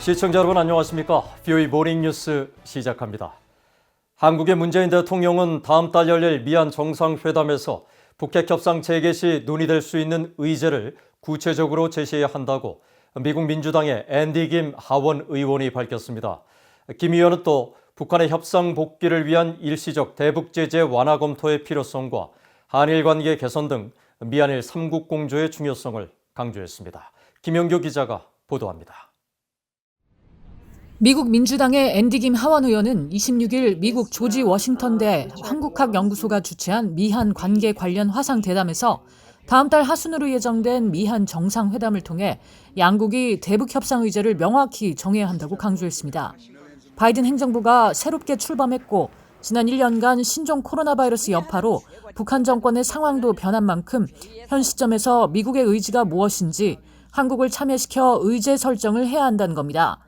시청자 여러분 안녕하십니까? VOA 모닝뉴스 시작합니다. 한국의 문재인 대통령은 다음 달 열릴 미한 정상회담에서 북핵 협상 재개 시 논의될 수 있는 의제를 구체적으로 제시해야 한다고 미국 민주당의 앤디 김 하원 의원이 밝혔습니다. 김 의원은 또 북한의 협상 복귀를 위한 일시적 대북 제재 완화 검토의 필요성과 한일 관계 개선 등 미한일 3국 공조의 중요성을 강조했습니다. 김영교 기자가 보도합니다. 미국 민주당의 앤디 김 하원 의원은 26일 미국 조지 워싱턴대 한국학연구소가 주최한 미한 관계 관련 화상 대담에서 다음 달 하순으로 예정된 미한 정상회담을 통해 양국이 대북 협상 의제를 명확히 정해야 한다고 강조했습니다. 바이든 행정부가 새롭게 출범했고 지난 1년간 신종 코로나 바이러스 여파로 북한 정권의 상황도 변한 만큼 현 시점에서 미국의 의지가 무엇인지 한국을 참여시켜 의제 설정을 해야 한다는 겁니다.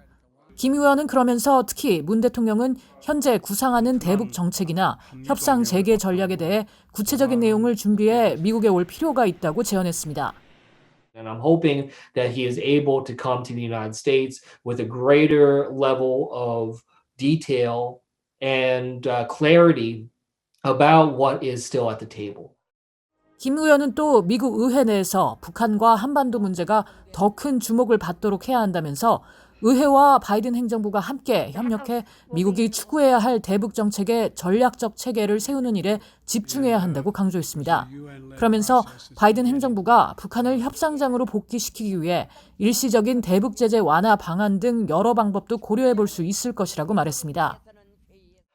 김 의원은 그러면서 특히 문 대통령은 현재 구상하는 대북 정책이나 협상 재개 전략에 대해 구체적인 내용을 준비해 미국에 올 필요가 있다고 제언했습니다. And I'm hoping that he is able to come to the United States with a greater level of detail and clarity about what is still at the table. 김 의원은 또 미국 의회 내에서 북한과 한반도 문제가 더 큰 주목을 받도록 해야 한다면서 의회와 바이든 행정부가 함께 협력해 미국이 추구해야 할 대북 정책의 전략적 체계를 세우는 일에 집중해야 한다고 강조했습니다. 그러면서 바이든 행정부가 북한을 협상장으로 복귀시키기 위해 일시적인 대북 제재 완화 방안 등 여러 방법도 고려해 볼 수 있을 것이라고 말했습니다.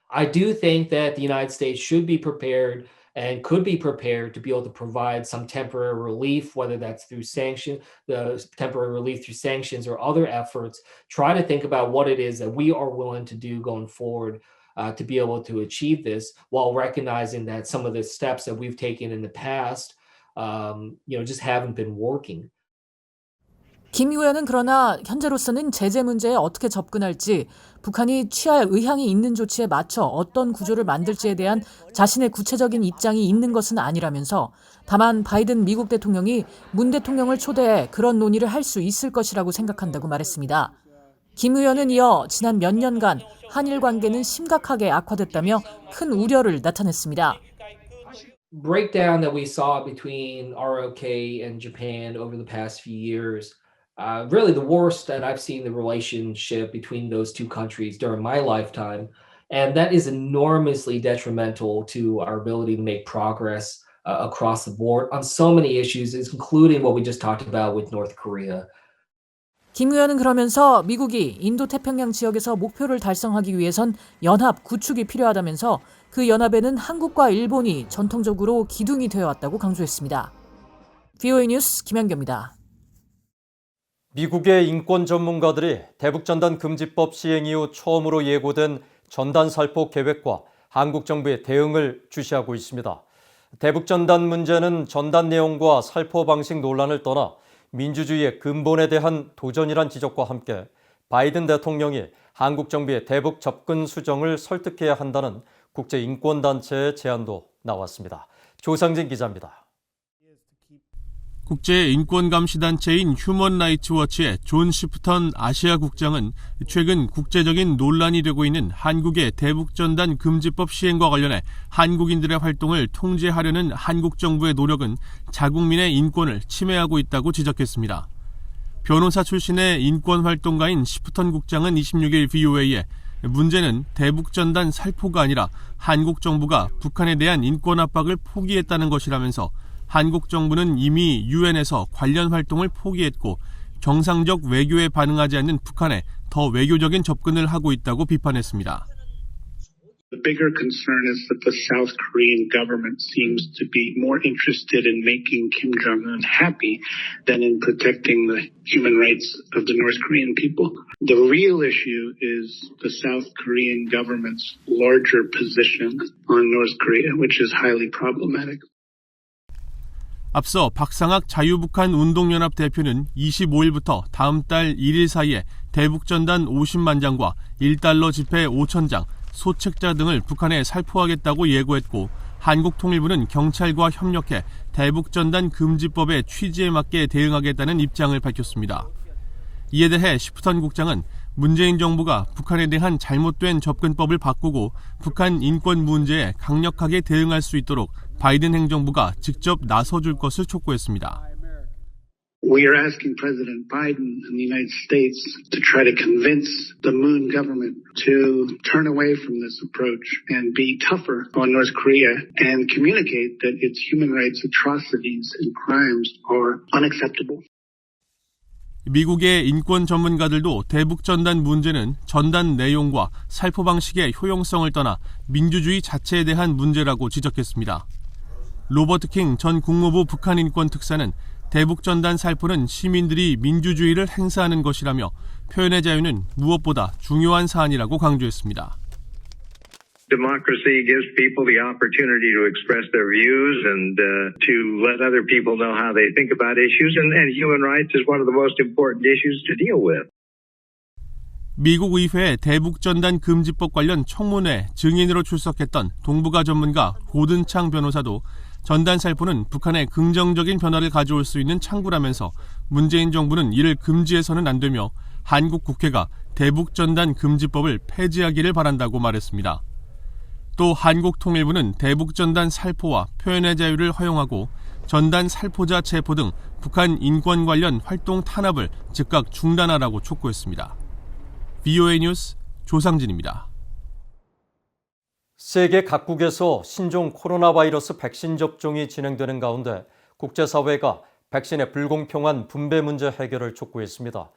I do think that the United States should be prepared and could be prepared to be able to provide some temporary relief, whether that's through the temporary relief through sanctions or other efforts. Try to think about what it is that we are willing to do going forward to be able to achieve this, while recognizing that some of the steps that we've taken in the past, just haven't been working. 김 의원은 그러나 현재로서는 제재 문제에 어떻게 접근할지, 북한이 취할 의향이 있는 조치에 맞춰 어떤 구조를 만들지에 대한 자신의 구체적인 입장이 있는 것은 아니라면서 다만 바이든 미국 대통령이 문 대통령을 초대해 그런 논의를 할 수 있을 것이라고 생각한다고 말했습니다. 김 의원은 이어 지난 몇 년간 한일 관계는 심각하게 악화됐다며 큰 우려를 나타냈습니다. Breakdown that we saw between ROK and Japan over the past few years. Really the worst that I've seen the relationship between those two countries during my lifetime. And that is enormously detrimental to our ability to make progress across the board on so many issues, including what we just talked about with North Korea. 김 의원은 그러면서 미국이 인도태평양 지역에서 목표를 달성하기 위해선 연합 구축이 필요하다면서 그 연합에는 한국과 일본이 전통적으로 기둥이 되어왔다고 강조했습니다. VOA 뉴스 김현교입니다. 미국의 인권 전문가들이 대북전단 금지법 시행 이후 처음으로 예고된 전단 살포 계획과 한국 정부의 대응을 주시하고 있습니다. 대북전단 문제는 전단 내용과 살포 방식 논란을 떠나 민주주의의 근본에 대한 도전이란 지적과 함께 바이든 대통령이 한국 정부의 대북 접근 수정을 설득해야 한다는 국제인권단체의 제안도 나왔습니다. 조상진 기자입니다. 국제인권감시단체인 휴먼라이츠워치의 존 시프턴 아시아 국장은 최근 국제적인 논란이 되고 있는 한국의 대북전단 금지법 시행과 관련해 한국인들의 활동을 통제하려는 한국 정부의 노력은 자국민의 인권을 침해하고 있다고 지적했습니다. 변호사 출신의 인권활동가인 시프턴 국장은 26일 VOA에 문제는 대북전단 살포가 아니라 한국 정부가 북한에 대한 인권 압박을 포기했다는 것이라면서 한국 정부는 이미 유엔에서 관련 활동을 포기했고 정상적 외교에 반응하지 않는 북한에 더 외교적인 접근을 하고 있다고 비판했습니다. The bigger concern is that the South Korean government seems to be more interested in making Kim Jong-un happy than in protecting the human rights of the North Korean people. The real issue is the South Korean government's larger position on North Korea, which is highly problematic. 앞서 박상학 자유북한 운동연합 대표는 25일부터 다음 달 1일 사이에 대북전단 50만 장과 1달러 지폐 5천 장, 소책자 등을 북한에 살포하겠다고 예고했고 한국통일부는 경찰과 협력해 대북전단 금지법의 취지에 맞게 대응하겠다는 입장을 밝혔습니다. 이에 대해 시프턴 국장은 문재인 정부가 북한에 대한 잘못된 접근법을 바꾸고 북한 인권 문제에 강력하게 대응할 수 있도록 바이든 행정부가 직접 나서줄 것을 촉구했습니다. We are asking President Biden and the United States to try to convince the Moon government to turn away from this approach and be tougher on North Korea and communicate that its human rights atrocities and crimes are unacceptable. 미국의 인권 전문가들도 대북전단 문제는 전단 내용과 살포 방식의 효용성을 떠나 민주주의 자체에 대한 문제라고 지적했습니다. 로버트 킹 전 국무부 북한 인권 특사는 대북전단 살포는 시민들이 민주주의를 행사하는 것이라며 표현의 자유는 무엇보다 중요한 사안이라고 강조했습니다. Democracy gives people the opportunity to express their views and to let other people know how they think about issues, and human rights is one of the most important issues to deal with. 미국 의회 대북전단 금지법 관련 청문회 증인으로 출석했던 동북아 전문가 고든창 변호사도 전단 살포는 북한에 긍정적인 변화를 가져올 수 있는 창구라면서 문재인 정부는 이를 금지해서는 안 되며 한국 국회가 대북전단 금지법을 폐지하기를 바란다고 말했습니다. 또 한국통일부는 대북전단 살포와 표현의 자유를 허용하고 전단 살포자 체포 등 북한 인권 관련 활동 탄압을 즉각 중단하라고 촉구했습니다. VOA 뉴스 조상진입니다. 세계 각국에서 신종 코로나 바이러스 백신 접종이 진행되는 가운데 국제사회가 백신의 불공평한 분배 문제 해결을 촉구했습니다.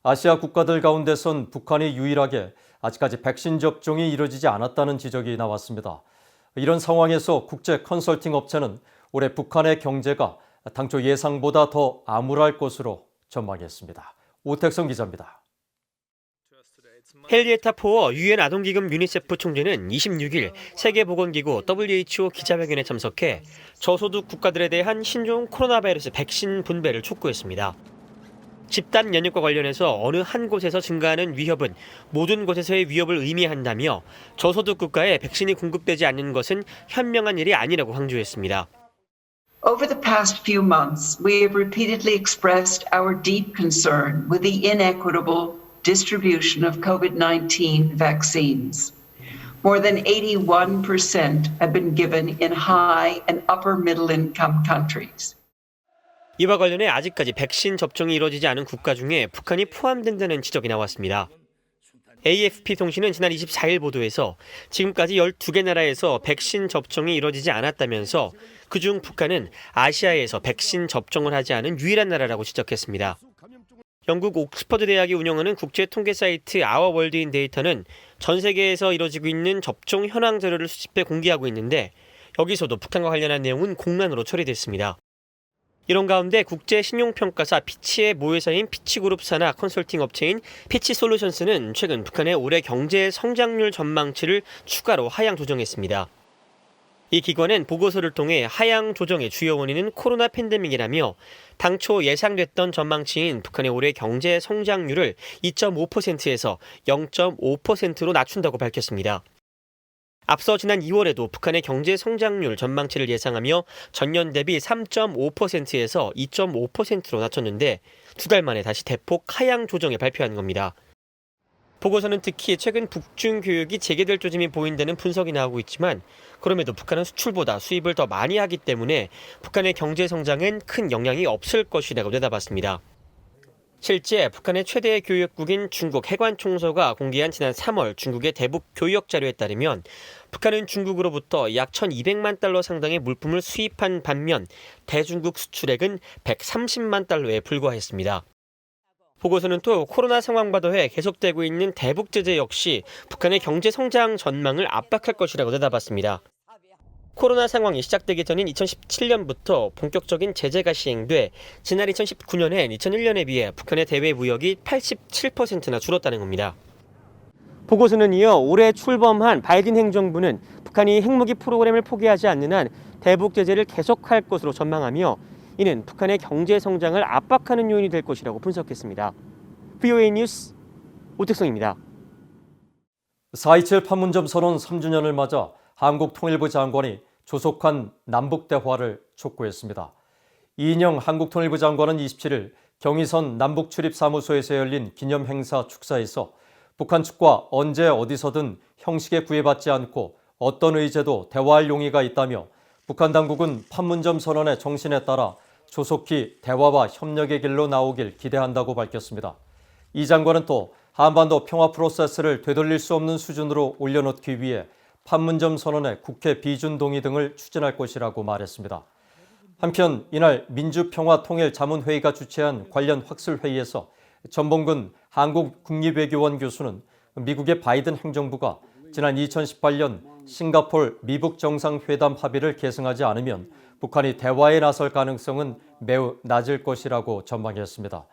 아시아 국가들 가운데선 북한이 유일하게 아직까지 백신 접종이 이루어지지 않았다는 지적이 나왔습니다. 이런 상황에서 국제 컨설팅 업체는 올해 북한의 경제가 당초 예상보다 더 암울할 것으로 전망했습니다. 오택성 기자입니다. 헨리에타 포어 유엔 아동기금 유니세프 총재는 26일 세계보건기구 WHO 기자회견에 참석해 저소득 국가들에 대한 신종 코로나 바이러스 백신 분배를 촉구했습니다. 집단 면역과 관련해서 어느 한 곳에서 증가하는 위협은 모든 곳에서의 위협을 의미한다며 저소득 국가에 백신이 공급되지 않는 것은 현명한 일이 아니라고 강조했습니다. Over the past few months, we have repeatedly expressed our deep concern with the inequitable distribution of COVID-19 vaccines. More than 81% have been given in high and upper middle income countries. 이와 관련해 아직까지 백신 접종이 이루어지지 않은 국가 중에 북한이 포함된다는 지적이 나왔습니다. AFP 통신은 지난 24일 보도에서 지금까지 12개 나라에서 백신 접종이 이루어지지 않았다면서 그중 북한은 아시아에서 백신 접종을 하지 않은 유일한 나라라고 지적했습니다. 영국 옥스퍼드 대학이 운영하는 국제 통계 사이트 아워월드인 데이터는 전 세계에서 이뤄지고 있는 접종 현황 자료를 수집해 공개하고 있는데 여기서도 북한과 관련한 내용은 공란으로 처리됐습니다. 이런 가운데 국제 신용평가사 피치의 모회사인 피치그룹 산하 컨설팅 업체인 피치솔루션스는 최근 북한의 올해 경제 성장률 전망치를 추가로 하향 조정했습니다. 이 기관은 보고서를 통해 하향 조정의 주요 원인은 코로나 팬데믹이라며 당초 예상됐던 전망치인 북한의 올해 경제 성장률을 2.5%에서 0.5%로 낮춘다고 밝혔습니다. 앞서 지난 2월에도 북한의 경제 성장률 전망치를 예상하며 전년 대비 3.5%에서 2.5%로 낮췄는데 두 달 만에 다시 대폭 하향 조정에 발표한 겁니다. 보고서는 특히 최근 북중 교역이 재개될 조짐이 보인다는 분석이 나오고 있지만 그럼에도 북한은 수출보다 수입을 더 많이 하기 때문에 북한의 경제 성장엔 큰 영향이 없을 것이라고 내다봤습니다. 실제 북한의 최대 교역국인 중국 해관총서가 공개한 지난 3월 중국의 대북 교역 자료에 따르면 북한은 중국으로부터 약 1,200만 달러 상당의 물품을 수입한 반면 대중국 수출액은 130만 달러에 불과했습니다. 보고서는 또 코로나 상황과 더해 계속되고 있는 대북 제재 역시 북한의 경제 성장 전망을 압박할 것이라고 내다봤습니다. 코로나 상황이 시작되기 전인 2017년부터 본격적인 제재가 시행돼 지난 2019년엔 2001년에 비해 북한의 대외 무역이 87%나 줄었다는 겁니다. 보고서는 이어 올해 출범한 바이든 행정부는 북한이 핵무기 프로그램을 포기하지 않는 한 대북 제재를 계속할 것으로 전망하며 이는 북한의 경제 성장을 압박하는 요인이 될 것이라고 분석했습니다. VOA 뉴스 오택성입니다. 4.27 판문점 선언 3주년을 맞아 한국통일부 장관이 조속한 남북대화를 촉구했습니다. 이인영 한국통일부 장관은 27일 경의선 남북출입사무소에서 열린 기념행사 축사에서 북한 측과 언제 어디서든 형식에 구애받지 않고 어떤 의제도 대화할 용의가 있다며 북한 당국은 판문점 선언의 정신에 따라 조속히 대화와 협력의 길로 나오길 기대한다고 밝혔습니다. 이 장관은 또 한반도 평화 프로세스를 되돌릴 수 없는 수준으로 올려놓기 위해 판문점 선언의 국회 비준 동의 등을 추진할 것이라고 말했습니다. 한편 이날 민주평화통일자문회의가 주최한 관련 학술회의에서 전봉근 한국국립외교원 교수는 미국의 바이든 행정부가 지난 2018년 싱가포르 미북 정상회담 합의를 계승하지 않으면 북한이 대화에 나설 가능성은 매우 낮을 것이라고 전망했습니다.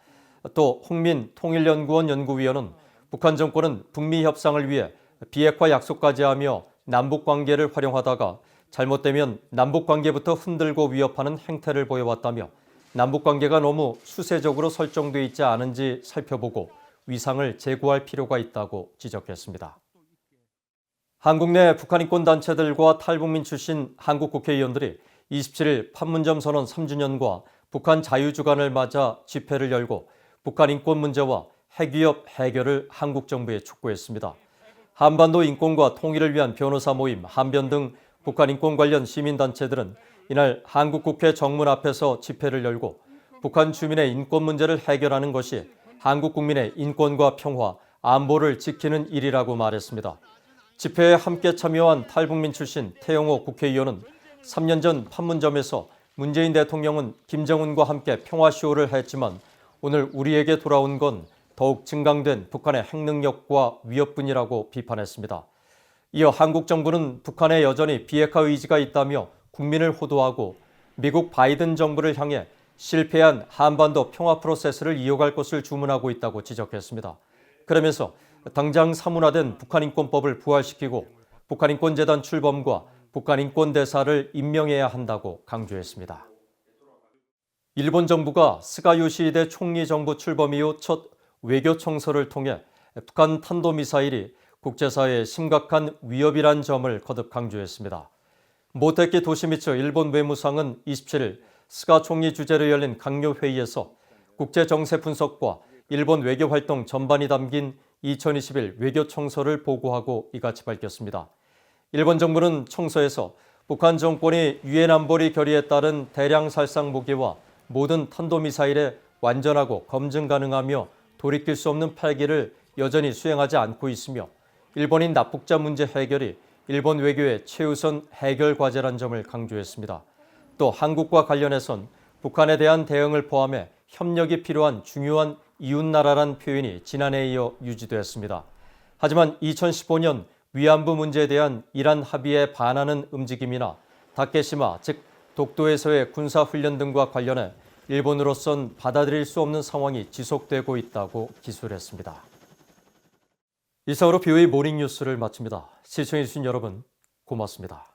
또 홍민 통일연구원 연구위원은 북한 정권은 북미 협상을 위해 비핵화 약속까지 하며 남북관계를 활용하다가 잘못되면 남북관계부터 흔들고 위협하는 행태를 보여왔다며 남북관계가 너무 수세적으로 설정돼 있지 않은지 살펴보고 위상을 제고할 필요가 있다고 지적했습니다. 한국 내 북한 인권 단체들과 탈북민 출신 한국 국회의원들이 27일 판문점 선언 3주년과 북한 자유주간을 맞아 집회를 열고 북한 인권 문제와 핵위협 해결을 한국 정부에 촉구했습니다. 한반도 인권과 통일을 위한 변호사 모임, 한변 등 북한 인권 관련 시민단체들은 이날 한국 국회 정문 앞에서 집회를 열고 북한 주민의 인권 문제를 해결하는 것이 한국 국민의 인권과 평화, 안보를 지키는 일이라고 말했습니다. 집회에 함께 참여한 탈북민 출신 태영호 국회의원은 3년 전 판문점에서 문재인 대통령은 김정은과 함께 평화쇼를 했지만 오늘 우리에게 돌아온 건 더욱 증강된 북한의 핵능력과 위협뿐이라고 비판했습니다. 이어 한국 정부는 북한에 여전히 비핵화 의지가 있다며 국민을 호도하고 미국 바이든 정부를 향해 실패한 한반도 평화 프로세스를 이어갈 것을 주문하고 있다고 지적했습니다. 그러면서 당장 사문화된 북한인권법을 부활시키고 북한인권재단 출범과 북한인권대사를 임명해야 한다고 강조했습니다. 일본 정부가 스가 요시히데 총리 정부 출범 이후 첫 외교 청서를 통해 북한 탄도미사일이 국제사회에 심각한 위협이란 점을 거듭 강조했습니다. 모테키 도시미츠 일본 외무상은 27일 스가 총리 주재로 열린 강요회의에서 국제정세 분석과 일본 외교활동 전반이 담긴 2021 외교청서를 보고하고 이같이 밝혔습니다. 일본 정부는 청서에서 북한 정권이 유엔 안보리 결의에 따른 대량 살상 무기와 모든 탄도미사일에 완전하고 검증 가능하며 돌이킬 수 없는 패기를 여전히 수행하지 않고 있으며 일본인 납북자 문제 해결이 일본 외교의 최우선 해결 과제란 점을 강조했습니다. 또 한국과 관련해선 북한에 대한 대응을 포함해 협력이 필요한 중요한 이웃나라란 표현이 지난해에 이어 유지되었습니다. 하지만 2015년 위안부 문제에 대한 이란 합의에 반하는 움직임이나 다케시마, 즉 독도에서의 군사훈련 등과 관련해 일본으로선 받아들일 수 없는 상황이 지속되고 있다고 기술했습니다. 이상으로 BOA 모닝뉴스를 마칩니다. 시청해주신 여러분 고맙습니다.